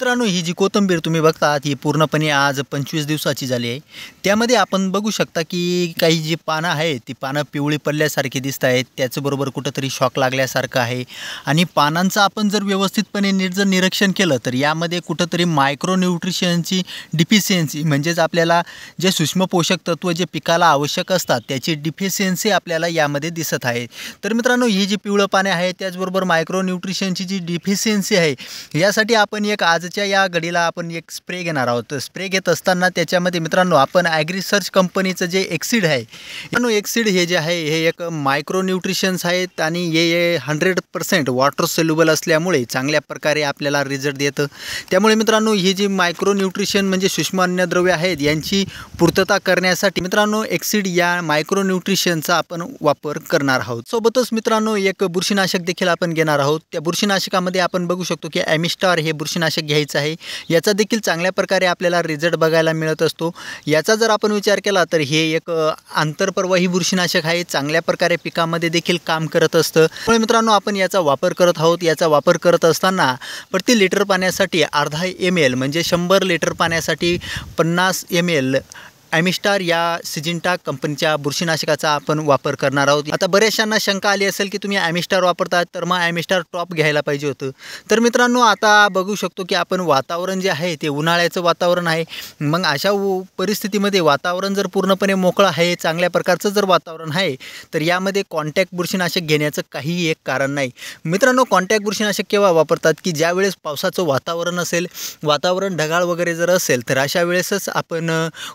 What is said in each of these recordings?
मित्रांनो, ही जी कोथिंबीर तुम्ही बघतात ही पूर्णपणे आज 25 दिवसाची झाली आहे। त्यामध्ये आपण बघू शकता की काही जी पानं आहेत ती पानं पिवळी पडल्यासारखी दिसत आहेत। त्याचबरोबर कुठंतरी शॉक लागल्यासारखं आहे आणि पानांचं आपण जर व्यवस्थितपणे जर निरीक्षण केलं तर यामध्ये कुठंतरी मायक्रो न्यूट्रिशनची डिफिशियन्सी म्हणजेच आपल्याला जे सूक्ष्म पोषक तत्व जे पिकाला आवश्यक असतात त्याची डिफिशियन्सी आपल्याला यामध्ये दिसत आहे। तर मित्रांनो, ही जी पिवळं पाने आहेत त्याचबरोबर मायक्रो न्यूट्रिशनची जी डिफिशियन्सी आहे यासाठी आपण एक आजच्या या घडीला आपण एक स्प्रे घेणार आहोत। स्प्रे घेत असताना त्याच्यामध्ये मित्रांनो आपण ॲग्रिसर्च कंपनीचं जे एक्सिड आहे, मित्रांनो एक्सिड हे जे आहे हे एक मायक्रो न्यूट्रिशन्स आहेत आणि हे 100% वॉटर सोल्युबल असल्यामुळे चांगल्या प्रकारे आपल्याला रिझल्ट देतं। त्यामुळे मित्रांनो, ही जी मायक्रो न्यूट्रिशन म्हणजे सूक्ष्म अन्नद्रव्य आहेत यांची पूर्तता करण्यासाठी मित्रांनो एक्सिड या मायक्रो न्यूट्रिशनचा आपण वापर करणार आहोत। सोबतच मित्रांनो एक बुरशीनाशक देखील आपण घेणार आहोत। त्या बुरशीनाशकामध्ये आपण बघू शकतो की ॲमिस्टार हे बुरशीनाशक घ्यायचं आहे। याचा देखील चांगल्या प्रकारे आपल्याला रिझल्ट बघायला मिळत असतो। याचा जर आपण विचार केला तर हे एक आंतरप्रवाही बुरशीनाशक आहे, चांगल्या प्रकारे पिकामध्ये देखील काम करत असतं। त्यामुळे मित्रांनो आपण याचा वापर करत आहोत। याचा वापर करत असताना प्रति लिटर पाण्यासाठी अर्धा ml म्हणजे 100 लिटर पाण्यासाठी 50 ml ॲमिस्टार या सिजिंटा कंपनीच्या बुरशीनाशकाचा आपण वापर करणार आहोत। आता बऱ्याचशांना शंका आली असेल की तुम्ही ॲमिस्टार वापरतात तर मग ॲमिस्टार टॉप घ्यायला पाहिजे होतं। तर मित्रांनो आता बघू शकतो की आपण वातावरण जे आहे ते उन्हाळ्याचं वातावरण आहे। मग अशा परिस्थितीमध्ये वातावरण जर पूर्णपणे मोकळं आहे, चांगल्या प्रकारचं जर वातावरण आहे तर यामध्ये कॉन्टॅक्ट बुरशीनाशक घेण्याचं काहीही एक कारण नाही। मित्रांनो, कॉन्टॅक्ट बुरशीनाशक केव्हा वापरतात की ज्यावेळेस पावसाचं वातावरण असेल, वातावरण ढगाळ वगैरे जर असेल तर अशा वेळेसच आपण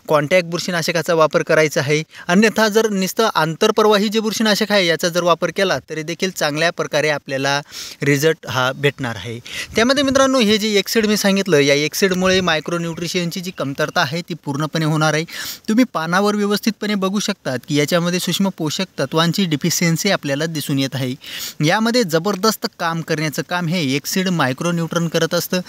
कॉन्टॅक्ट बुरशीनाशकाचा वापर करायचा आहे। अन्यथा जर नुसतं आंतरप्रवाही जे बुरशीनाशक आहे याचा जर वापर केला तरी देखील चांगल्या प्रकारे आपल्याला रिझल्ट हा भेटणार आहे। त्यामध्ये मित्रांनो हे जे एक्सिड मी सांगितलं, या एक्सिडमुळे मायक्रो न्यूट्रिशनची जी कमतरता आहे ती पूर्णपणे होणार आहे। तुम्ही पानावर व्यवस्थितपणे बघू शकतात की याच्यामध्ये सूक्ष्म पोषक तत्वांची डिफिशियन्सी आपल्याला दिसून येत आहे। यामध्ये जबरदस्त काम करण्याचं काम हे एक्सिड मायक्रो न्यूट्रन करत असतं।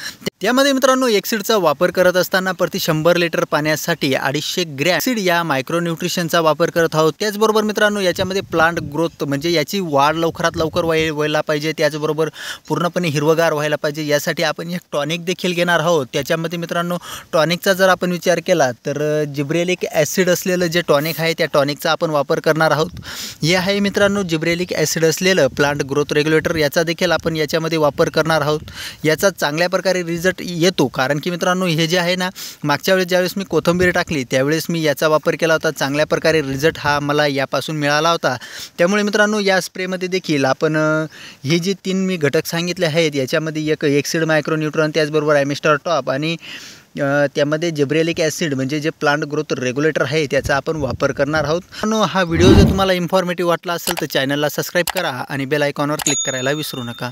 त्यामध्ये मित्रांनो एक्सिडचा वापर करत असताना प्रति 100 लिटर पाण्यासाठी 250 ग्रॅम एक्सिड या मायक्रो न्यूट्रिशनचा वापर करत आहोत। त्याचबरोबर मित्रांनो याच्यामध्ये प्लांट ग्रोथ म्हणजे याची वाढ लवकरात लवकर व्हायला पाहिजे, त्याचबरोबर पूर्णपणे हिरवगार व्हायला पाहिजे यासाठी आपण एक टॉनिक देखील घेणार आहोत। त्याच्यामध्ये मित्रांनो टॉनिकचा जर आपण विचार केला तर जिब्रेलिक ॲसिड असलेलं जे टॉनिक आहे त्या टॉनिकचा आपण वापर करणार आहोत। हे आहे मित्रांनो जिब्रेलिक ॲसिड असलेलं प्लांट ग्रोथ रेग्युलेटर, याचा देखील आपण याच्यामध्ये वापर करणार आहोत। याचा चांगल्या प्रकारे रिझल्ट येतो, कारण की मित्रांनो हे जे आहे ना, मागच्या वेळेस ज्यावेळेस मी कोथिंबीर टाकली त्यावेळेस मी याचा वापर केला होता, चांगल्या प्रकारे रिझल्ट हा मला यापासून मिळाला होता। त्यामुळे मित्रांनो या स्प्रेमध्ये देखील आपण हे जे 3 मी घटक सांगितले आहेत याच्यामध्ये एक एक्सिड मायक्रो न्यूट्रॉन, त्याचबरोबर ॲमिस्टार टॉप आणि त्यामध्ये जिब्रेलिक ॲसिड म्हणजे जे प्लांट ग्रोथ रेग्युलेटर आहे त्याचा आपण वापर करणार आहोत। हा व्हिडिओ जर तुम्हाला इन्फॉर्मेटिव्ह वाटला असेल तर चॅनलला सबस्क्राईब करा आणि बेल आयकॉनवर क्लिक करायला विसरू नका।